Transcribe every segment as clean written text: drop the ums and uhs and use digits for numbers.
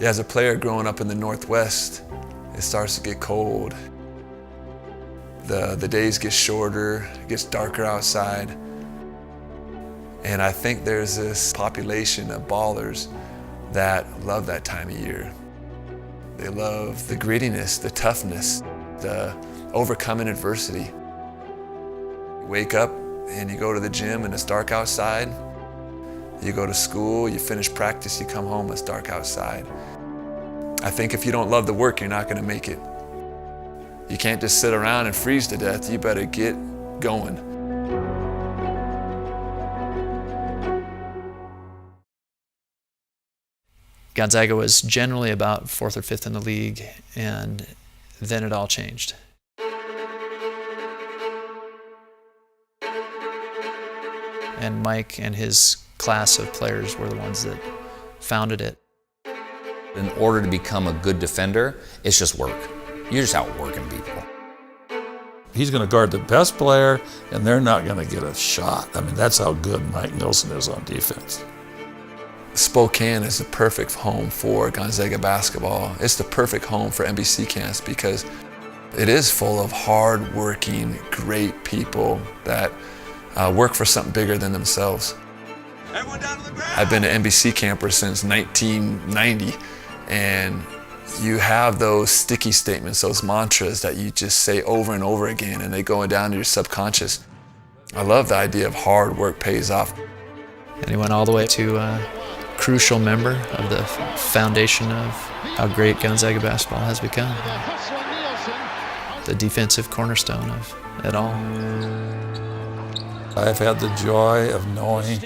Yeah, as a player growing up in the Northwest, it starts to get cold. The days get shorter, it gets darker outside. And I think there's this population of ballers that love that time of year. They love the grittiness, the toughness, the overcoming adversity. You wake up and you go to the gym and it's dark outside. You go to school, you finish practice, you come home, it's dark outside. I think if you don't love the work, you're not gonna make it. You can't just sit around and freeze to death. You better get going. Gonzaga was generally about 4th or 5th in the league, and then it all changed. And Mike and his class of players were the ones that founded it. In order to become a good defender, it's just work. You're just out working people. He's going to guard the best player, and they're not going to get a shot. I mean, that's how good Mike Nilson is on defense. Spokane is the perfect home for Gonzaga basketball. It's the perfect home for NBC camps because it is full of hard-working, great people that work for something bigger than themselves. I've been an NBC camper since 1990, and you have those sticky statements, those mantras that you just say over and over again, and they go down to your subconscious. I love the idea of hard work pays off. And he went all the way to a crucial member of the foundation of how great Gonzaga basketball has become. The defensive cornerstone of it all. I've had the joy of knowing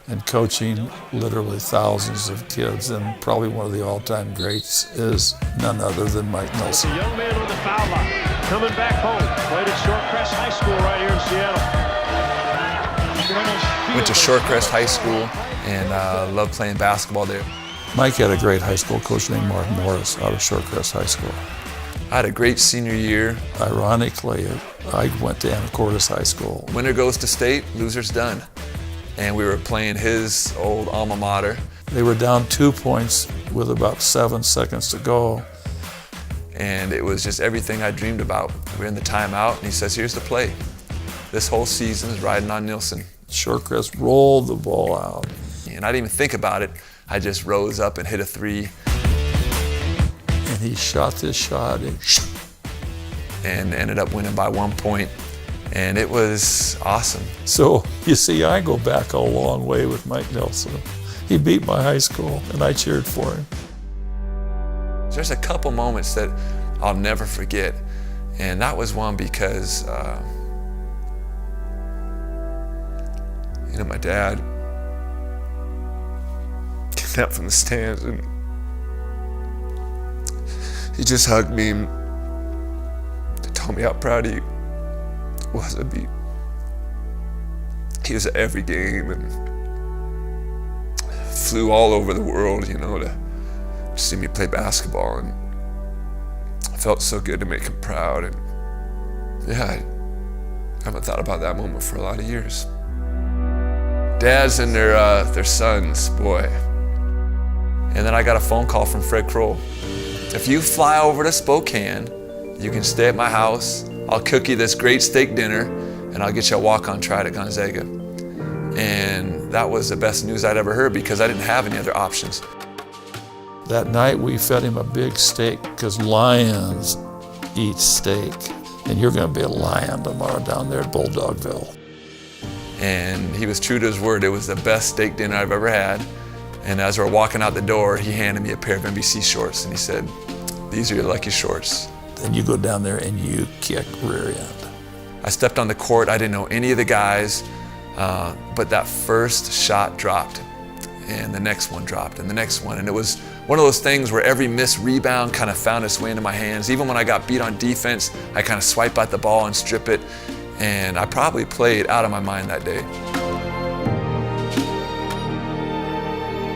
and coaching literally thousands of kids, and probably one of the all-time greats is none other than Mike Nilson. A young man on the foul line, coming back home, played at Shorecrest High School right here in Seattle. Went to Shorecrest High School and loved playing basketball there. Mike had a great high school coach named Mark Morris out of Shorecrest High School. I had a great senior year. Ironically, I went to Anacortes High School. Winner goes to state, loser's done. And we were playing his old alma mater. They were down 2 points with about 7 seconds to go. And it was just everything I dreamed about. We were in the timeout, and he says, here's the play. This whole season is riding on Nilson. Shorecrest rolled the ball out. And I didn't even think about it. I just rose up and hit a three. And he shot this shot and ended up winning by 1 point. And it was awesome. So, you see, I go back a long way with Mike Nilson. He beat my high school, and I cheered for him. There's a couple moments that I'll never forget. And that was one because, my dad came out from the stands, and he just hugged me and told me how proud he was of me. He was at every game and flew all over the world, to see me play basketball, and it felt so good to make him proud. And yeah, I haven't thought about that moment for a lot of years. Dads and their sons, boy. And then I got a phone call from Fred Kroll. If you fly over to Spokane, you can stay at my house. I'll cook you this great steak dinner, and I'll get you a walk-on try at Gonzaga. And that was the best news I'd ever heard because I didn't have any other options. That night we fed him a big steak because lions eat steak. And you're going to be a lion tomorrow down there at Bulldogville. And he was true to his word. It was the best steak dinner I've ever had. And as we're walking out the door, he handed me a pair of NBC shorts, and he said, these are your lucky shorts. Then you go down there and you kick rear end. I stepped on the court. I didn't know any of the guys, but that first shot dropped, and the next one dropped, and the next one. And it was one of those things where every missed rebound kind of found its way into my hands. Even when I got beat on defense, I kind of swipe out the ball and strip it. And I probably played out of my mind that day.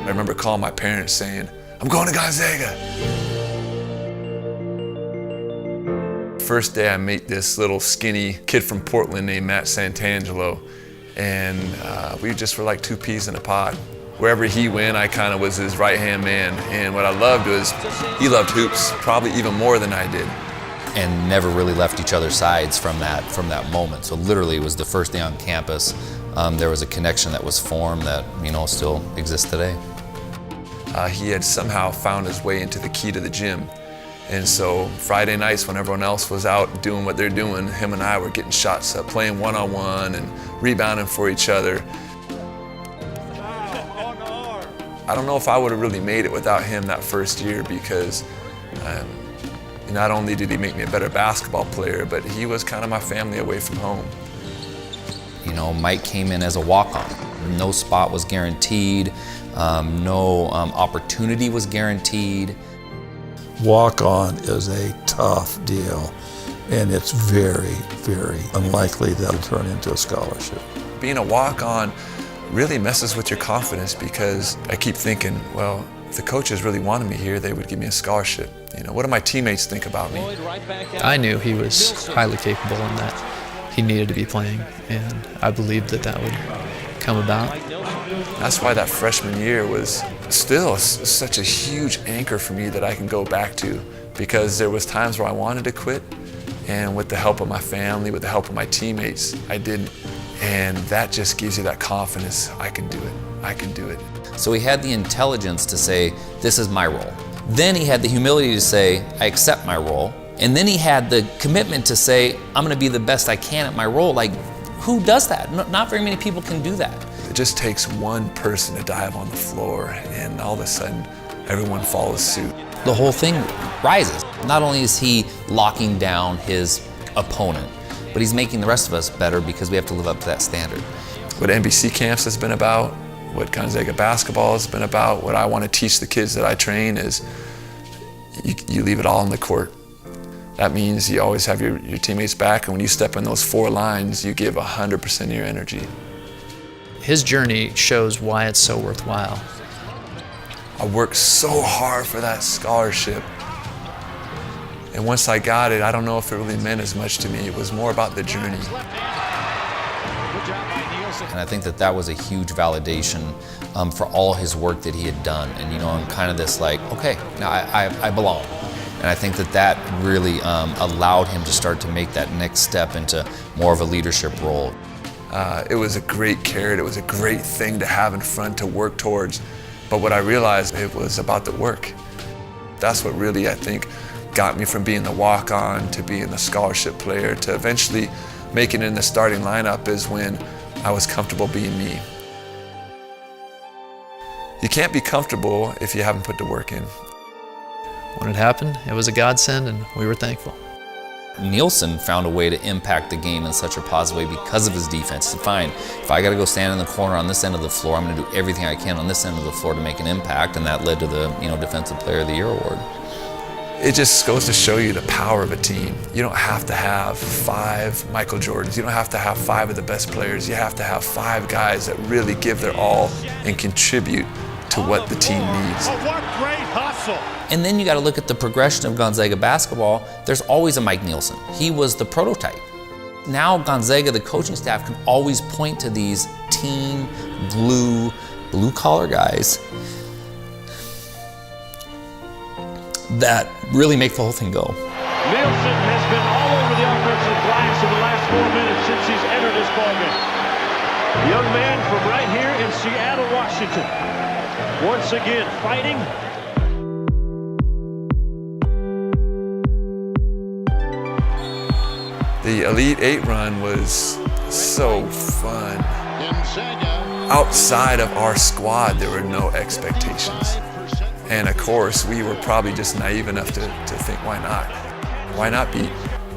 I remember calling my parents saying, I'm going to Gonzaga. First day I meet this little skinny kid from Portland named Santangelo, and we just were like two peas in a pod. Wherever he went, I kind of was his right-hand man. And what I loved was he loved hoops probably even more than I did. And never really left each other's sides from that moment. So literally, it was the first day on campus. There was a connection that was formed that, you know, still exists today. He had somehow found his way into the key to the gym. And so Friday nights when everyone else was out doing what they're doing, him and I were getting shots up, playing one-on-one and rebounding for each other. I don't know if I would have really made it without him that first year, because not only did he make me a better basketball player, but he was kind of my family away from home. You know, Mike came in as a walk-on. No spot was guaranteed, no opportunity was guaranteed. Walk-on is a tough deal, and it's very, very unlikely that'll turn into a scholarship. Being a walk-on really messes with your confidence, because I keep thinking, well, if the coaches really wanted me here, they would give me a scholarship. You know, what do my teammates think about me? I knew he was highly capable and that he needed to be playing, and I believed that that would come about. That's why that freshman year was still such a huge anchor for me that I can go back to, because there was times where I wanted to quit, and with the help of my family, with the help of my teammates, I didn't. And that just gives you that confidence. I can do it. I can do it. So he had the intelligence to say, this is my role. Then he had the humility to say, I accept my role. And then he had the commitment to say, I'm gonna be the best I can at my role. Like, who does that? Not very many people can do that. It just takes one person to dive on the floor, and all of a sudden, everyone follows suit. The whole thing rises. Not only is he locking down his opponent, but he's making the rest of us better, because we have to live up to that standard. What NBC Camps has been about, what Gonzaga Basketball has been about, what I want to teach the kids that I train is you leave it all on the court. That means you always have your teammates back, and when you step in those 4 lines, you give 100% of your energy. His journey shows why it's so worthwhile. I worked so hard for that scholarship. And once I got it, I don't know if it really meant as much to me. It was more about the journey. And I think that was a huge validation for all his work that he had done. And, you know, I'm kind of this like, okay, now I belong. And I think that really allowed him to start to make that next step into more of a leadership role. It was a great carrot. It was a great thing to have in front to work towards. But what I realized, it was about the work. That's what really, I think, got me from being the walk-on to being the scholarship player to eventually making it in the starting lineup, is when I was comfortable being me. You can't be comfortable if you haven't put the work in. When it happened, it was a godsend, and we were thankful. Nilson found a way to impact the game in such a positive way because of his defense. Fine, if I got to go stand in the corner on this end of the floor, I'm going to do everything I can on this end of the floor to make an impact, and that led to the Defensive Player of the Year award. It just goes to show you the power of a team. You don't have to have 5 Michael Jordans. You don't have to have 5 of the best players. You have to have 5 guys that really give their all and contribute to what the team needs. Oh, what great hustle! And then you got to look at the progression of Gonzaga basketball. There's always a Mike Nilson. He was the prototype. Now Gonzaga, the coaching staff, can always point to these team, blue-collar guys that really make the whole thing go. Nilson has been all over the offensive glass in the last 4 minutes since he's entered this ballgame. Young man from right here in Seattle, Washington. Once again, fighting. The Elite 8 run was so fun. Outside of our squad, there were no expectations. And of course, we were probably just naive enough to think, why not? Why not beat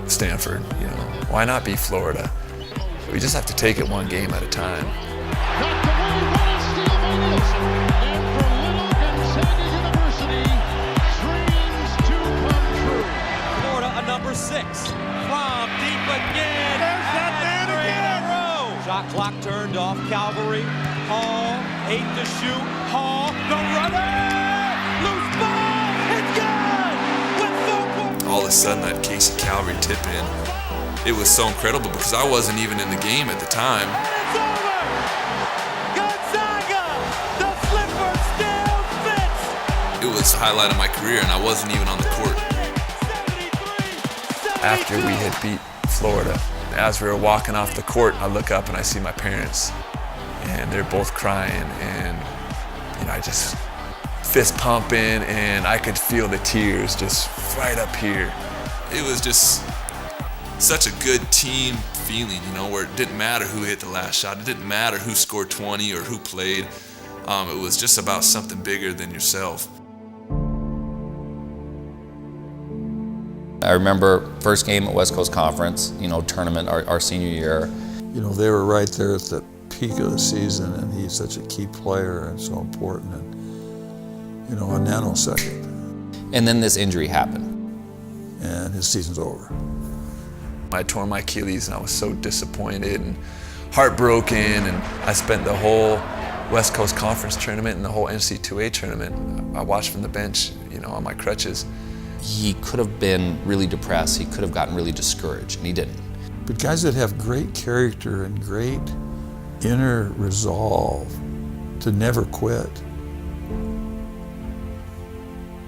Stanford? You know, why not beat Florida? We just have to take it one game at a time. Florida, a number 6. From deep again. There's that man again. Shot clock turned off. Calvary. Hall, 8 to shoot. Hall, the runner. Loose ball. It's good. All of a sudden, that Casey Calvary tip in. It was so incredible because I wasn't even in the game at the time. It's over. Gonzaga, the flip it's the highlight of my career, and I wasn't even on the court. After we had beat Florida, as we were walking off the court, I look up and I see my parents, and they're both crying, and I just fist pumping, and I could feel the tears just right up here. It was just such a good team feeling, where it didn't matter who hit the last shot, it didn't matter who scored 20 or who played. It was just about something bigger than yourself. I remember first game at West Coast Conference, tournament, our senior year. They were right there at the peak of the season, and he's such a key player and so important, and a nanosecond. And then this injury happened. And his season's over. I tore my Achilles, and I was so disappointed and heartbroken, and I spent the whole West Coast Conference tournament and the whole NCAA tournament, I watched from the bench, on my crutches. He could have been really depressed, he could have gotten really discouraged, and he didn't. But guys that have great character and great inner resolve to never quit,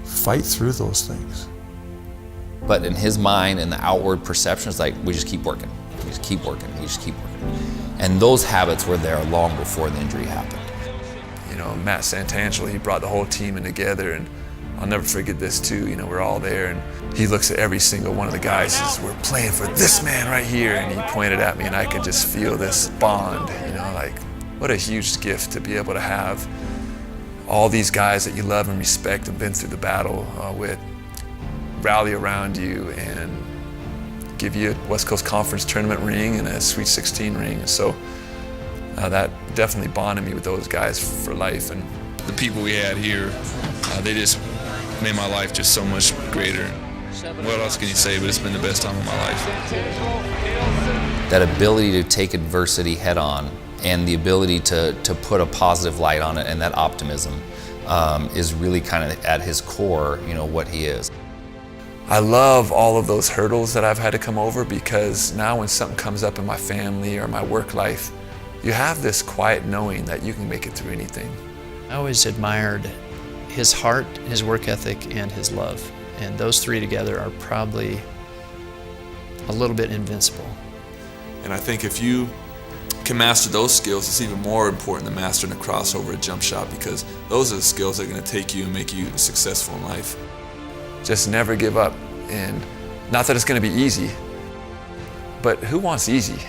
fight through those things. But in his mind and the outward perception, it's like, we just keep working. We just keep working. We just keep working. And those habits were there long before the injury happened. Matt Santangelo, he brought the whole team in together, and I'll never forget this too. We're all there, and he looks at every single one of the guys and says, we're playing for this man right here, and he pointed at me, and I could just feel this bond, like what a huge gift to be able to have all these guys that you love and respect and been through the battle with rally around you and give you a West Coast Conference tournament ring and a Sweet 16 ring. So that definitely bonded me with those guys for life. And the people we had here, they just made my life just so much greater. What else can you say, but it's been the best time of my life. That ability to take adversity head on and the ability to put a positive light on it, and that optimism is really kind of at his core, what he is. I love all of those hurdles that I've had to come over, because now when something comes up in my family or my work life, you have this quiet knowing that you can make it through anything. I always admired his heart, his work ethic, and his love. And those three together are probably a little bit invincible. And I think if you can master those skills, it's even more important than mastering a crossover, a jump shot, because those are the skills that are going to take you and make you successful in life. Just never give up. And not that it's going to be easy, but who wants easy,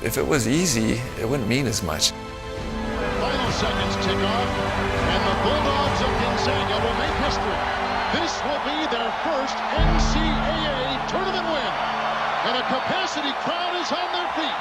If it was easy, it wouldn't mean as much. Final seconds tick off, and the Bulldogs of Gonzaga will make history. This will be their first NCAA tournament win, and a capacity crowd is on their feet.